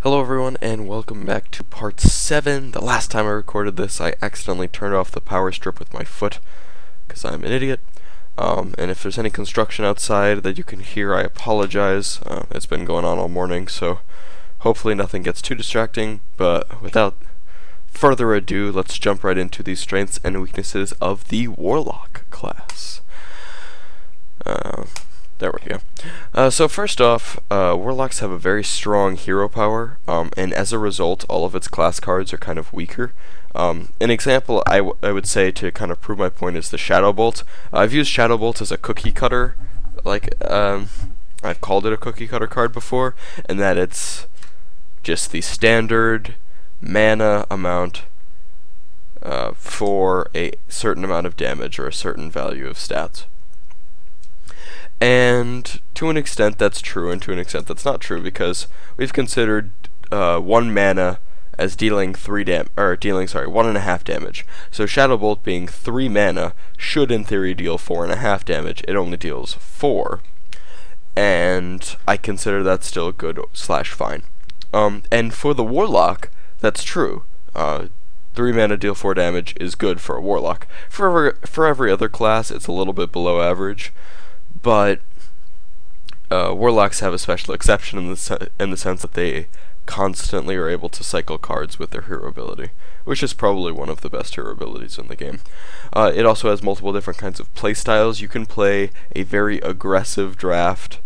Hello everyone and welcome back to part 7. The last time I recorded this I accidentally turned off the power strip with my foot because I'm an idiot. And if there's any construction outside that you can hear, I apologize. It's been going on all morning, so hopefully nothing gets too distracting. But without further ado, let's jump right into the strengths and weaknesses of the Warlock class. There we go. So first off, Warlocks have a very strong hero power, and as a result, all of its class cards are kind of weaker. An example I would say to kind of prove my point is the Shadow Bolt. I've used Shadow Bolt as a cookie cutter, I've called it a cookie cutter card before, and that it's just the standard mana amount for a certain amount of damage or a certain value of stats. And to an extent that's true, and to an extent that's not true, because we've considered 1 mana as dealing 1.5 damage. So Shadow Bolt being 3 mana should in theory deal 4.5 damage. It only deals 4, and I consider that still good / fine. And for the Warlock, that's true. 3 mana deal 4 damage is good for a Warlock. For every other class, it's a little bit below average. But Warlocks have a special exception in the sense that they constantly are able to cycle cards with their hero ability, which is probably one of the best hero abilities in the game. It also has multiple different kinds of play styles. You can play a very aggressive draft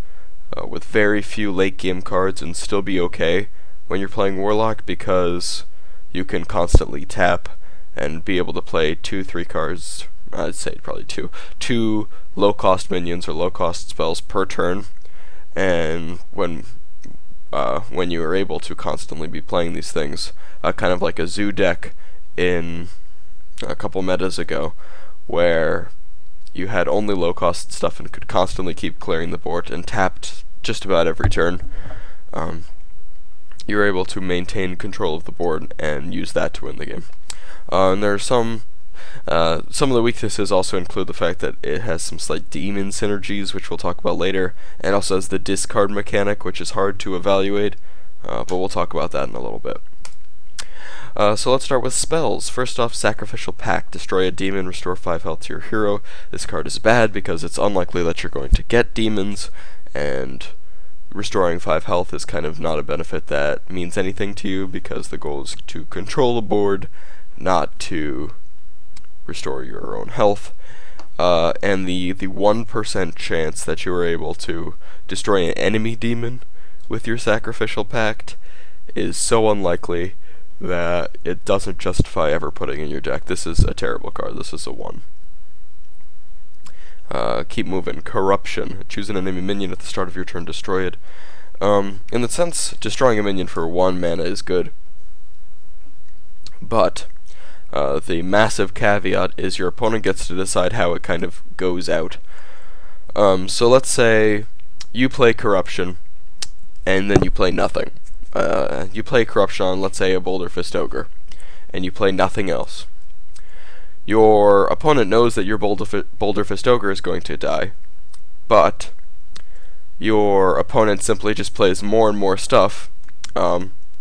with very few late game cards and still be okay when you're playing Warlock, because you can constantly tap and be able to play 2-3 cards. I'd say probably two low-cost minions or low-cost spells per turn, and when you are able to constantly be playing these things, kind of like a Zoo deck in a couple metas ago, where you had only low-cost stuff and could constantly keep clearing the board and tapped just about every turn, you were able to maintain control of the board and use that to win the game. And there are some of the weaknesses also include the fact that it has some slight demon synergies, which we'll talk about later, and also has the discard mechanic, which is hard to evaluate, but we'll talk about that in a little bit. So let's start with spells. First off, Sacrificial Pact. Destroy a demon, restore 5 health to your hero. This card is bad because it's unlikely that you're going to get demons, and restoring 5 health is kind of not a benefit that means anything to you, because the goal is to control the board, not to restore your own health. And the 1% chance that you are able to destroy an enemy demon with your Sacrificial Pact is so unlikely that it doesn't justify ever putting in your deck. This is a terrible card. This is a 1. Keep moving. Corruption. Choose an enemy minion at the start of your turn, destroy it. In the sense, destroying a minion for 1 mana is good, but the massive caveat is your opponent gets to decide how it kind of goes out. So let's say you play Corruption, and then you play nothing. You play Corruption on, let's say, a Boulder Fist Ogre, and you play nothing else. Your opponent knows that your Boulder Fist Ogre is going to die, but your opponent simply just plays more and more stuff,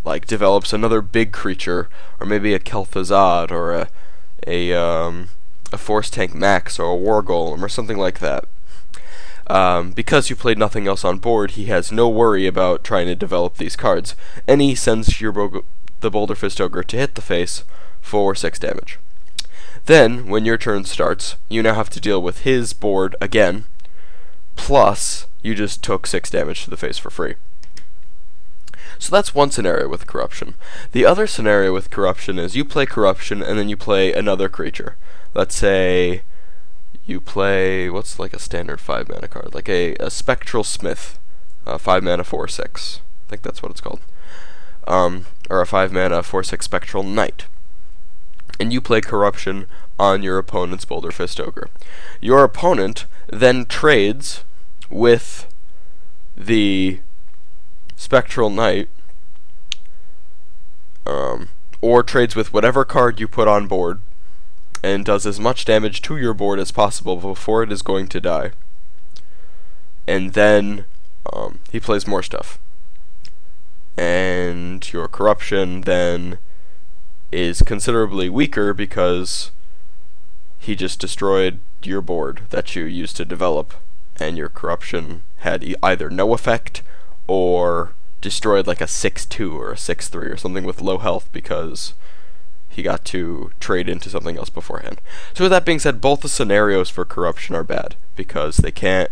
like develops another big creature, or maybe a Kel'Thuzad, or a Force Tank Max, or a War Golem, or something like that. Because you played nothing else on board, he has no worry about trying to develop these cards, and he sends the Boulder Fist Ogre to hit the face for 6 damage. Then, when your turn starts, you now have to deal with his board again, plus you just took 6 damage to the face for free. So that's one scenario with Corruption. The other scenario with Corruption is you play Corruption and then you play another creature. Let's say you play, what's like a standard 5 mana card? Like a Spectral Smith, 5 mana 4/6. I think that's what it's called. Or a 5 mana 4/6 Spectral Knight. And you play Corruption on your opponent's Boulder Fist Ogre. Your opponent then trades with the Spectral Knight, or trades with whatever card you put on board, and does as much damage to your board as possible before it is going to die. And then he plays more stuff. and your corruption then is considerably weaker because he just destroyed your board that you used to develop, and your corruption had either no effect or destroyed like a 6-2 or a 6-3 or something with low health because he got to trade into something else beforehand. So with that being said, both the scenarios for corruption are bad because they can't,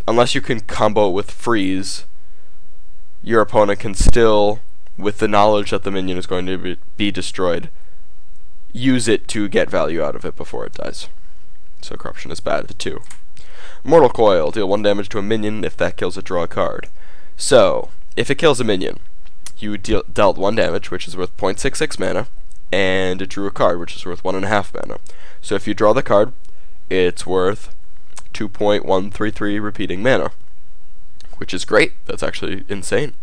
unless you can combo it with freeze, your opponent can still, with the knowledge that the minion is going to be destroyed, use it to get value out of it before it dies. So corruption is bad at 2. Mortal Coil, deal 1 damage to a minion. If that kills it, draw a card. So, if it kills a minion, you dealt 1 damage, which is worth 0.66 mana, and it drew a card, which is worth 1.5 mana. So if you draw the card, it's worth 2.133 repeating mana, which is great. That's actually insane.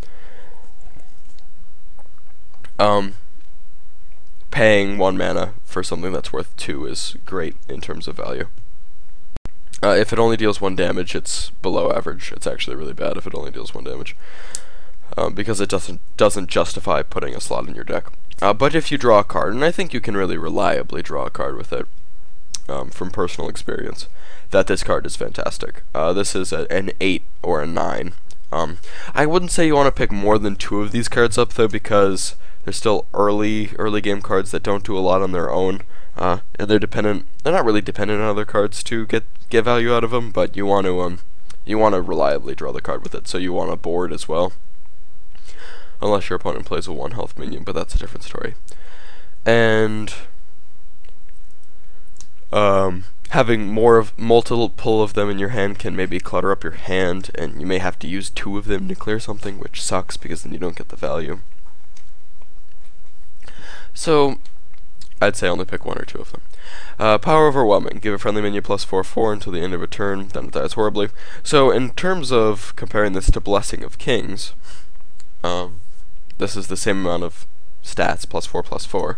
Paying 1 mana for something that's worth 2 is great in terms of value. If it only deals 1 damage, it's below average. It's actually really bad if it only deals 1 damage, because it doesn't justify putting a slot in your deck. But if you draw a card, and I think you can really reliably draw a card with it, from personal experience, that this card is fantastic. This is an 8 or a 9. I wouldn't say you want to pick more than 2 of these cards up, though, because they're still early game cards that don't do a lot on their own, and they're not really dependent on other cards to get value out of them, but you want to reliably draw the card with it, so you want a board as well, unless your opponent plays a 1 health minion, but that's a different story. And having multiple of them in your hand can maybe clutter up your hand, and you may have to use 2 of them to clear something, which sucks because then you don't get the value. So I'd say only pick 1 or 2 of them. Power Overwhelming. Give a friendly minion +4/4 until the end of a turn, then it dies horribly. So in terms of comparing this to Blessing of Kings, this is the same amount of stats, +4/+4.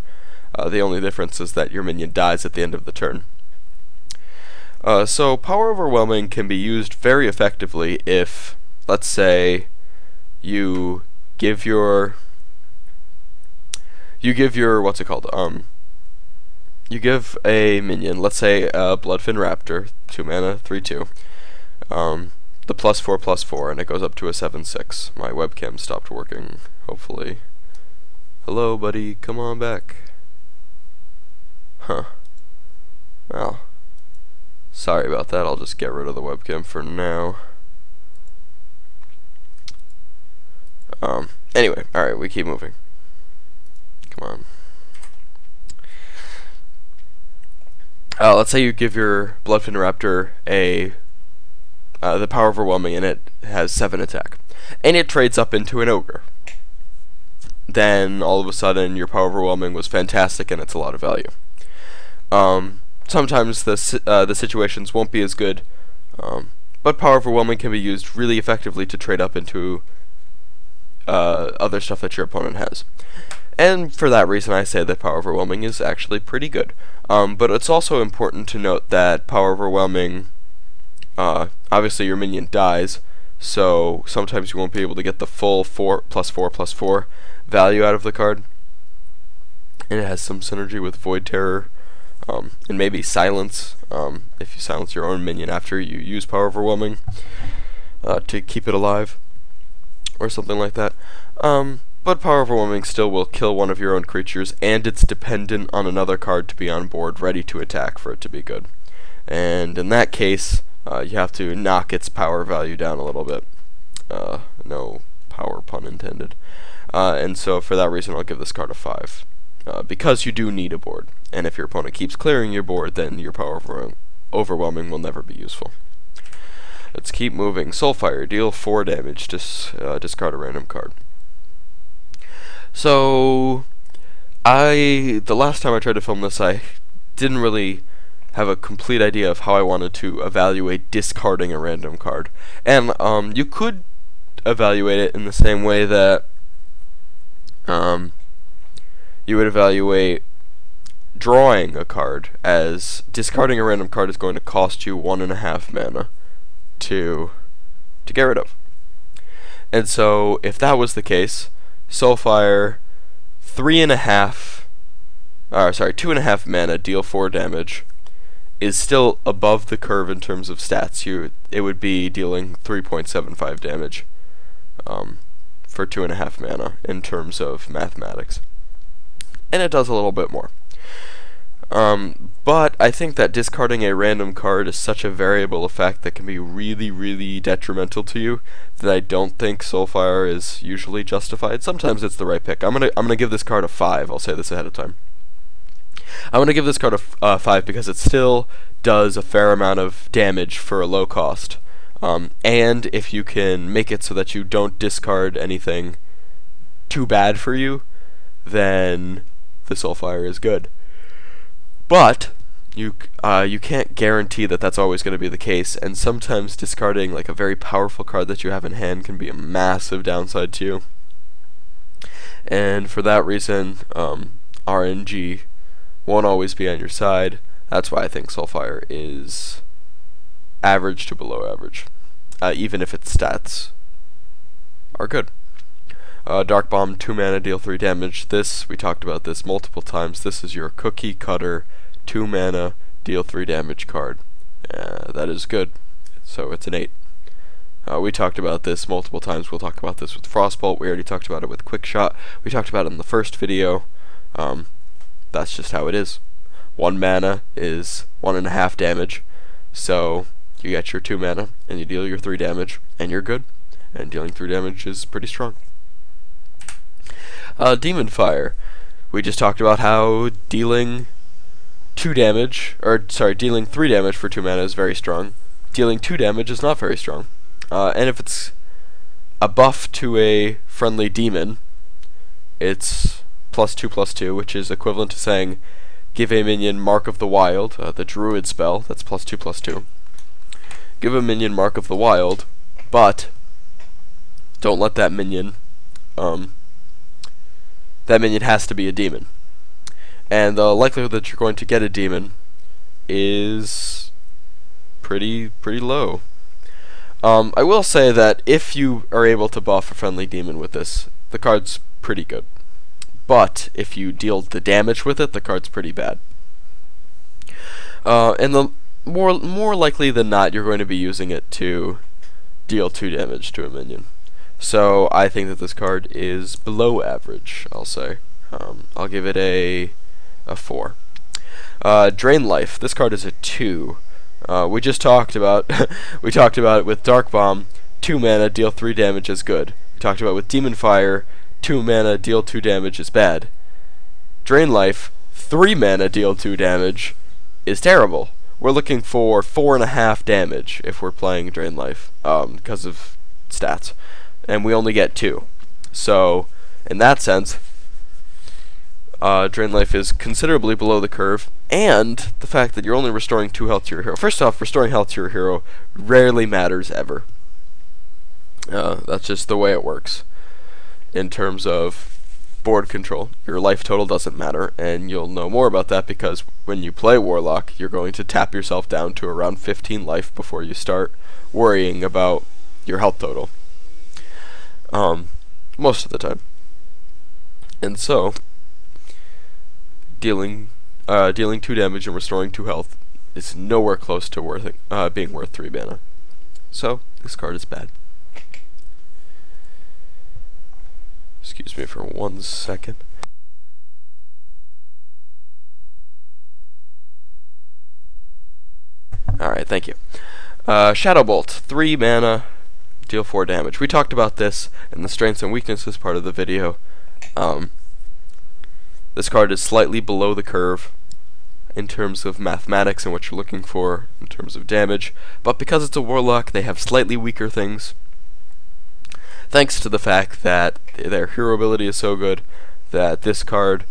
The only difference is that your minion dies at the end of the turn. So Power Overwhelming can be used very effectively if, let's say, you give your what's it called? You give a minion, let's say Bloodfin Raptor, 2 mana, 3/2. The +4/+4, and it goes up to a 7/6. My webcam stopped working. Hopefully. Hello, buddy. Come on back. Huh. Well, sorry about that. I'll just get rid of the webcam for now. Anyway, alright, we keep moving. Come on. Let's say you give your Bloodfin Raptor the Power Overwhelming, and it has 7 attack, and it trades up into an Ogre. Then all of a sudden your Power Overwhelming was fantastic and it's a lot of value. Sometimes the situations won't be as good, but Power Overwhelming can be used really effectively to trade up into other stuff that your opponent has. And for that reason I say that Power Overwhelming is actually pretty good. But it's also important to note that Power Overwhelming, obviously your minion dies, so sometimes you won't be able to get the full +4/+4 value out of the card. And it has some synergy with Void Terror, and maybe Silence, if you silence your own minion after you use Power Overwhelming to keep it alive, or something like that. But Power Overwhelming still will kill one of your own creatures, and it's dependent on another card to be on board ready to attack for it to be good. And in that case, you have to knock its power value down a little bit. No power pun intended. And so for that reason I'll give this card a 5. Because you do need a board, and if your opponent keeps clearing your board, then your Power Overwhelming will never be useful. Let's keep moving. Soulfire, deal 4 damage, discard a random card. So, the last time I tried to film this, I didn't really have a complete idea of how I wanted to evaluate discarding a random card. And you could evaluate it in the same way that you would evaluate drawing a card, as discarding a random card is going to cost you 1.5 mana to get rid of. And so if that was the case, Soulfire 2.5 mana, deal 4 damage, is still above the curve in terms of stats. It would be dealing 3.75 damage for 2.5 mana in terms of mathematics. And it does a little bit more. But I think that discarding a random card is such a variable effect that can be really, really detrimental to you that I don't think Soulfire is usually justified. Sometimes it's the right pick. I'm gonna give this card a 5. I'll say this ahead of time. I'm gonna give this card a 5 because it still does a fair amount of damage for a low cost. And if you can make it so that you don't discard anything too bad for you, then the Soulfire is good. But you can't guarantee that that's always going to be the case, and sometimes discarding like a very powerful card that you have in hand can be a massive downside to you. And for that reason, RNG won't always be on your side. That's why I think Soulfire is average to below average, even if its stats are good. Dark Bomb, 2 mana, deal 3 damage. We talked about this multiple times. This is your cookie cutter 2 mana, deal 3 damage card. That is good. So it's an 8. We talked about this multiple times. We'll talk about this with Frostbolt. We already talked about it with Quickshot. We talked about it in the first video. That's just how it is. 1 mana is 1.5 damage. So you get your 2 mana and you deal your 3 damage and you're good. And dealing 3 damage is pretty strong. Demon Fire. We just talked about how dealing 3 damage for 2 mana is very strong. Dealing 2 damage is not very strong. And if it's a buff to a friendly demon, it's +2/+2, which is equivalent to saying give a minion Mark of the Wild, the Druid spell, that's +2/+2. Give a minion Mark of the Wild, but don't let that minion has to be a demon. And the likelihood that you're going to get a demon is pretty low. I will say that if you are able to buff a friendly demon with this, the card's pretty good. But if you deal the damage with it, the card's pretty bad. And the more likely than not, you're going to be using it to deal 2 damage to a minion. So I think that this card is below average, I'll say. I'll give it a 4. Drain Life. This card is a 2. We just talked about we talked about it with Dark Bomb. 2 mana, deal 3 damage is good. We talked about it with Demon Fire. 2 mana, deal 2 damage is bad. Drain Life. 3 mana, deal 2 damage is terrible. We're looking for 4.5 damage if we're playing Drain Life because of stats. And we only get 2. So, in that sense, Drain Life is considerably below the curve, and the fact that you're only restoring 2 health to your hero. First off, restoring health to your hero rarely matters ever. That's just the way it works. In terms of board control, your life total doesn't matter, and you'll know more about that because when you play Warlock, you're going to tap yourself down to around 15 life before you start worrying about your health total. Most of the time. And so, dealing 2 damage and restoring 2 health is nowhere close to being worth 3 mana. So, this card is bad. Excuse me for 1 second. Alright, thank you. Shadow Bolt, 3 mana, deal 4 damage. We talked about this in the strengths and weaknesses part of the video. This card is slightly below the curve in terms of mathematics and what you're looking for in terms of damage, but because it's a Warlock, they have slightly weaker things, thanks to the fact that their hero ability is so good that this card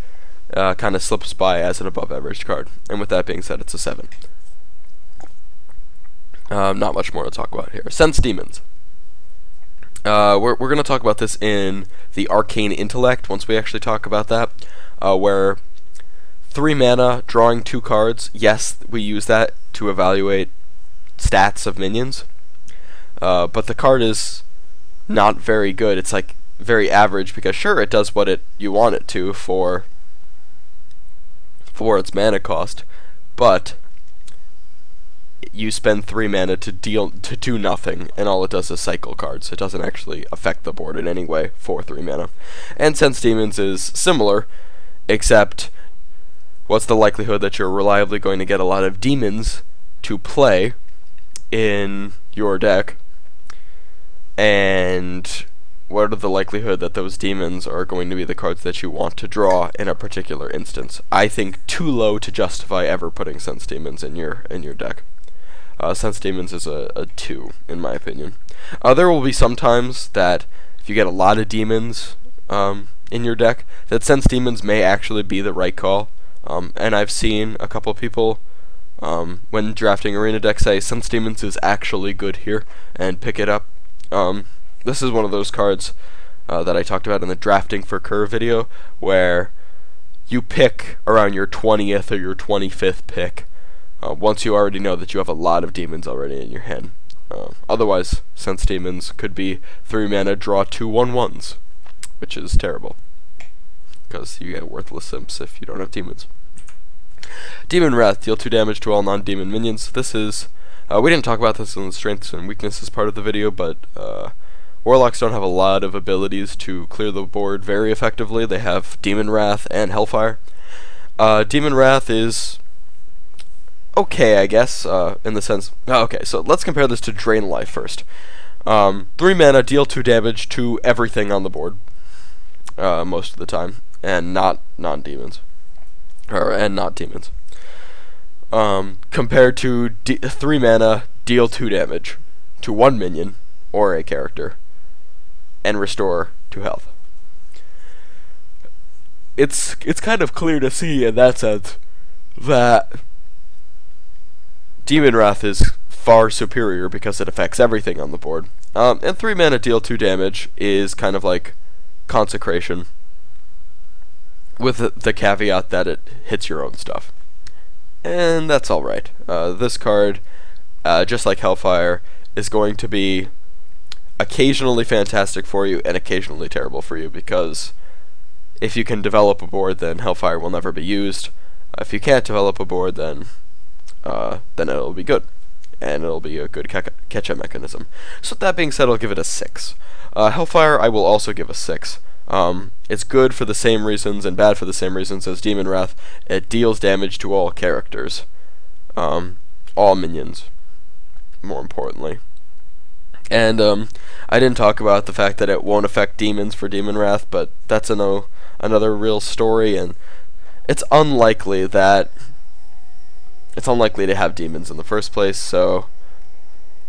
kind of slips by as an above average card. And with that being said, it's a 7. Not much more to talk about here. Sense Demons. We're going to talk about this in the Arcane Intellect once we actually talk about that, where 3 mana, drawing 2 cards. Yes, we use that to evaluate stats of minions, but the card is not very good. It's like very average, because sure, it does what you want it to for its mana cost, but you spend 3 mana to do nothing, and all it does is cycle cards. It doesn't actually affect the board in any way for 3 mana. And Sense Demons is similar, except what's the likelihood that you're reliably going to get a lot of demons to play in your deck, and what are the likelihood that those demons are going to be the cards that you want to draw in a particular instance? I think too low to justify ever putting Sense Demons in your deck. Sense Demons is a 2, in my opinion. There will be some times that if you get a lot of demons in your deck, that Sense Demons may actually be the right call. And I've seen a couple people when drafting arena decks say Sense Demons is actually good here, and pick it up. This is one of those cards that I talked about in the drafting for Curve video, where you pick around your 20th or your 25th pick, once you already know that you have a lot of demons already in your hand. Otherwise, Sense Demons could be 3 mana, draw 2 1/1s, which is terrible, because you get worthless imps if you don't have demons. Demon Wrath, deal 2 damage to all non-demon minions. This is, we didn't talk about this in the strengths and weaknesses part of the video, but Warlocks don't have a lot of abilities to clear the board very effectively. They have Demon Wrath and Hellfire. Demon Wrath is okay, I guess, in the sense... okay, so let's compare this to Drain Life first. 3 mana, deal 2 damage to everything on the board, most of the time, and not non-demons. And not demons. Compared to 3 mana, deal 2 damage to 1 minion, or a character, and restore 2 health. It's kind of clear to see in that sense that Demon Wrath is far superior because it affects everything on the board. And 3 mana, deal 2 damage is kind of like Consecration, with the caveat that it hits your own stuff. And that's alright. This card, just like Hellfire, is going to be occasionally fantastic for you and occasionally terrible for you, because if you can develop a board, then Hellfire will never be used. If you can't develop a board, then it'll be good, and it'll be a good catch-up mechanism. So with that being said, I'll give it a 6. Hellfire, I will also give a 6. It's good for the same reasons and bad for the same reasons as Demon Wrath. It deals damage to all characters, all minions, more importantly. And I didn't talk about the fact that it won't affect demons for Demon Wrath, but that's another real story, and it's unlikely to have demons in the first place, so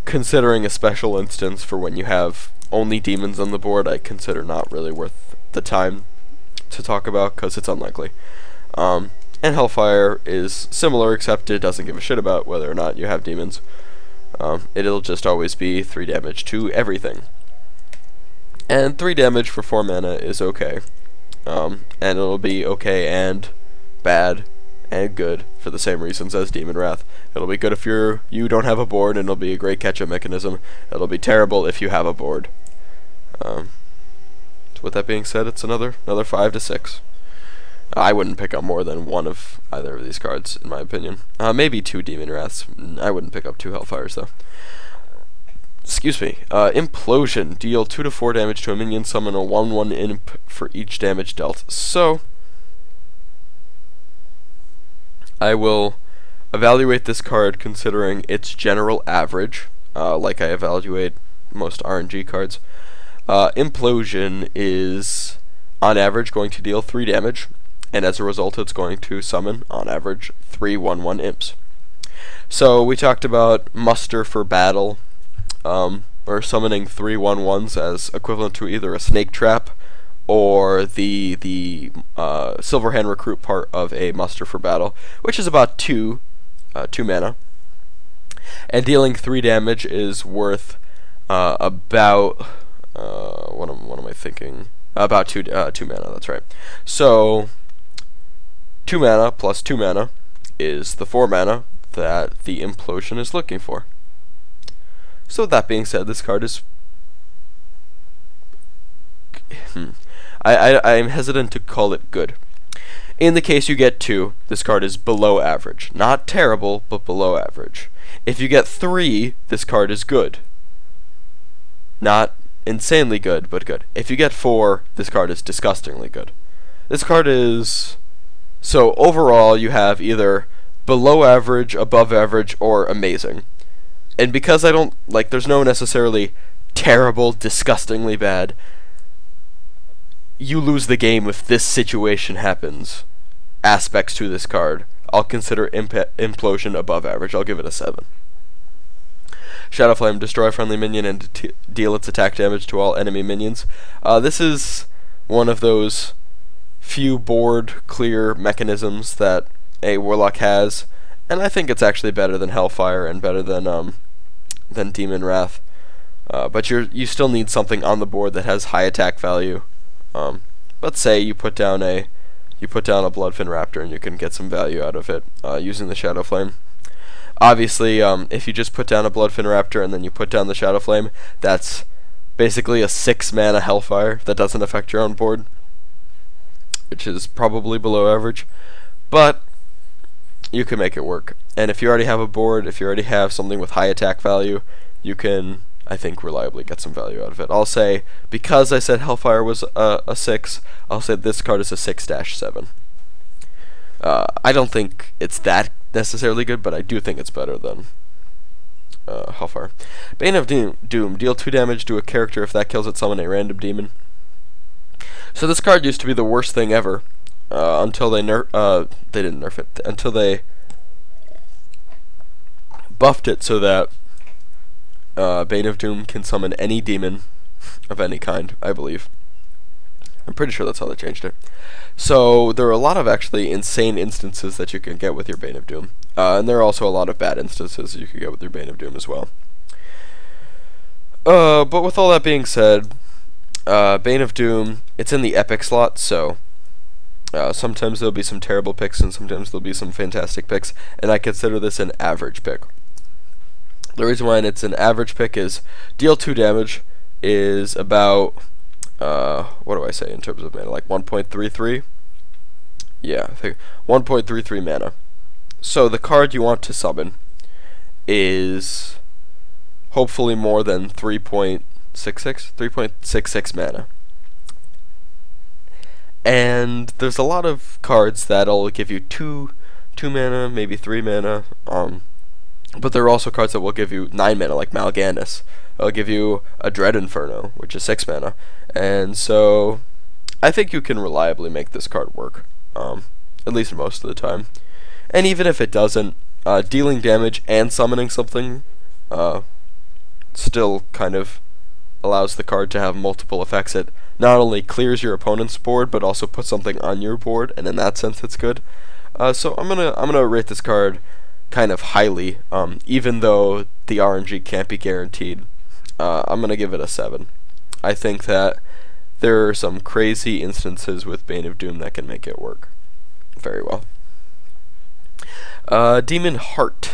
considering a special instance for when you have only demons on the board, I consider not really worth the time to talk about, because it's unlikely. And Hellfire is similar, except it doesn't give a shit about whether or not you have demons. It'll just always be 3 damage to everything. And 3 damage for 4 mana is okay. And it'll be okay and bad and good for the same reasons as Demon Wrath. It'll be good if you don't have a board, and it'll be a great catch-up mechanism. It'll be terrible if you have a board. So with that being said, it's another 5 to 6. I wouldn't pick up more than 1 of either of these cards, in my opinion. Maybe 2 Demon Wraths. I wouldn't pick up 2 Hellfires, though. Excuse me. Implosion. Deal 2 to 4 damage to a minion. Summon a 1/1 imp for each damage dealt. So, I will evaluate this card considering its general average, like I evaluate most RNG cards. Implosion is, on average, going to deal 3 damage, and as a result it's going to summon, on average, 3 1/1 imps. So we talked about muster for battle, or summoning 3 1/1s as equivalent to either a snake trap or the Silverhand recruit part of a muster for battle, which is about 2 mana. And dealing 3 damage is worth about what am I thinking? About 2 mana. That's right. So 2 mana plus 2 mana is the 4 mana that the Implosion is looking for. So with that being said, this card is I'm hesitant to call it good. In the case you get 2, this card is below average. Not terrible, but below average. If you get 3, this card is good. Not insanely good, but good. If you get 4, this card is disgustingly good. This card is... So overall, you have either below average, above average, or amazing. And because I don't... Like, there's no necessarily terrible, disgustingly bad... You lose the game if this situation happens. Aspects to this card. I'll consider Implosion above average. I'll give it a 7. Shadow Flame, destroy a friendly minion and deal its attack damage to all enemy minions. This is one of those few board clear mechanisms that a Warlock has, and I think it's actually better than Hellfire and better than Demon Wrath. But you still need something on the board that has high attack value. Let's say you put down a Bloodfin Raptor and you can get some value out of it using the Shadow Flame. Obviously, if you just put down a Bloodfin Raptor and then you put down the Shadow Flame, that's basically a 6 mana Hellfire that doesn't affect your own board, which is probably below average, but you can make it work. And if you already have a board, if you already have something with high attack value, you can, I think, reliably get some value out of it. I'll say, because I said Hellfire was a 6, I'll say this card is a 6-7. I don't think it's that necessarily good, but I do think it's better than Hellfire. Bane of Doom. Deal 2 damage to a character. If that kills it, summon a random demon. So this card used to be the worst thing ever, until they didn't nerf it, until they buffed it so that Bane of Doom can summon any demon of any kind, I believe. I'm pretty sure that's how they changed it. So there are a lot of actually insane instances that you can get with your Bane of Doom. And there are also a lot of bad instances you can get with your Bane of Doom as well. But with all that being said, Bane of Doom, it's in the epic slot, so sometimes there'll be some terrible picks and sometimes there'll be some fantastic picks, and I consider this an average pick. The reason why it's an average pick is deal 2 damage is about, what do I say in terms of mana, like 1.33? Yeah, I think 1.33 mana. So the card you want to summon is hopefully more than 3.66 mana. And there's a lot of cards that'll give you 2 mana, maybe 3 mana, but there are also cards that will give you 9 mana, like Mal'Ganis. It'll give you a Dread Inferno, which is 6 mana. And so, I think you can reliably make this card work, at least most of the time. And even if it doesn't, dealing damage and summoning something still kind of allows the card to have multiple effects. It not only clears your opponent's board, but also puts something on your board, and in that sense it's good. So I'm gonna rate this card kind of highly, even though the RNG can't be guaranteed. I'm gonna give it a 7. I think that there are some crazy instances with Bane of Doom that can make it work very well. Demon Heart.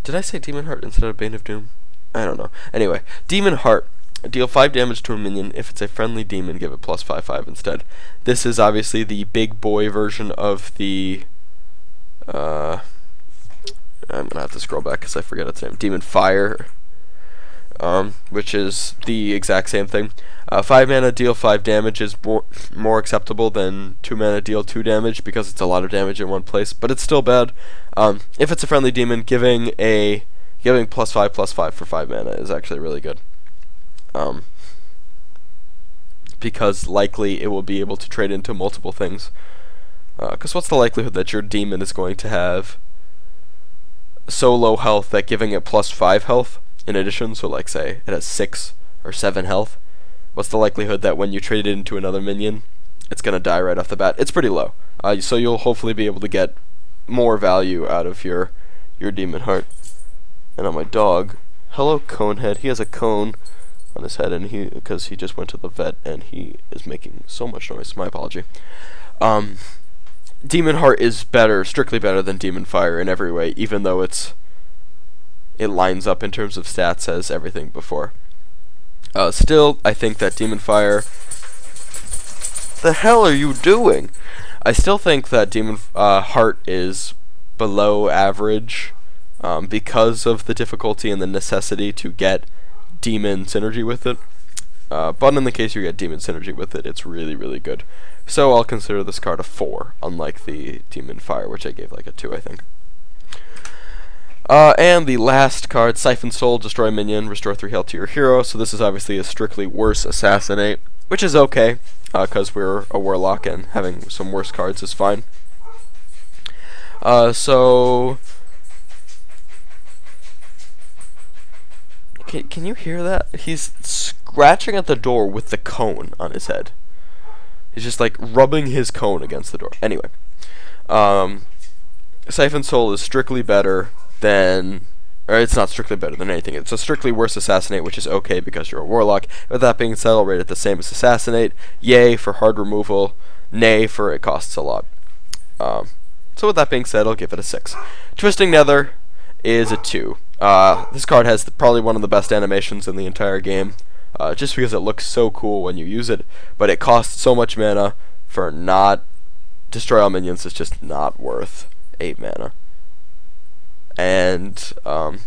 Did I say Demon Heart instead of Bane of Doom? I don't know. Anyway, Demon Heart. Deal 5 damage to a minion. If it's a friendly demon, give it plus 5/5 instead. This is obviously the big boy version of the I'm gonna have to scroll back because I forget its name. Demon Fire, which is the exact same thing. 5 mana, deal 5 damage is more acceptable than 2 mana, deal 2 damage because it's a lot of damage in one place, but it's still bad. If it's a friendly demon, giving plus 5/5 for 5 mana is actually really good. Because likely it will be able to trade into multiple things. Because what's the likelihood that your demon is going to have so low health that giving it plus 5 health in addition, so like say it has 6 or 7 health, what's the likelihood that when you trade it into another minion it's gonna die right off the bat? It's pretty low. So you'll hopefully be able to get more value out of your Demon Heart. And on my dog, hello Conehead, he has a cone on his head, and because he just went to the vet and he is making so much noise. My apology. Demon Heart is better, strictly better than Demon Fire in every way, even though it lines up in terms of stats as everything before. Still, I think that Demon Fire the hell are you doing? I still think that Demon Heart is below average because of the difficulty and the necessity to get Demon Synergy with it. But in the case you get Demon Synergy with it, it's really, really good. So I'll consider this card a 4, unlike the Demon Fire, which I gave like a 2, I think. And the last card, Siphon Soul, destroy minion, restore 3 health to your hero. So this is obviously a strictly worse Assassinate, which is okay, because we're a Warlock and having some worse cards is fine. So... Can you hear that? He's scratching at the door with the cone on his head. He's just like rubbing his cone against the door. Anyway, Siphon Soul is strictly better than, or it's not strictly better than anything. It's a strictly worse Assassinate, which is okay because you're a Warlock. With that being said, I'll rate it the same as Assassinate. Yay for hard removal. Nay for it costs a lot. So with that being said, I'll give it a 6. Twisting Nether is a 2. This card has probably one of the best animations in the entire game, just because it looks so cool when you use it, but it costs so much mana for not destroy all minions. It's just not worth 8 mana. And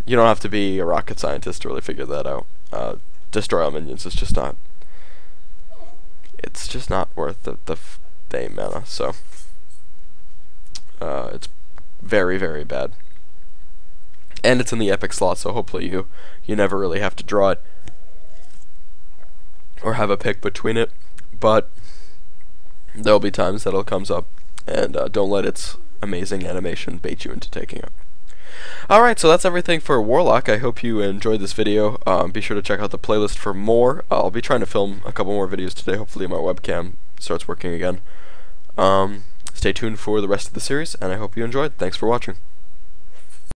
you don't have to be a rocket scientist to really figure that out. Destroy all minions is just not, it's just not worth the 8 mana, so it's very, very bad. And it's in the epic slot, so hopefully you never really have to draw it or have a pick between it. But there'll be times that it comes up, and don't let its amazing animation bait you into taking it. Alright, so that's everything for Warlock. I hope you enjoyed this video. Be sure to check out the playlist for more. I'll be trying to film a couple more videos today. Hopefully my webcam starts working again. Stay tuned for the rest of the series, and I hope you enjoyed. Thanks for watching.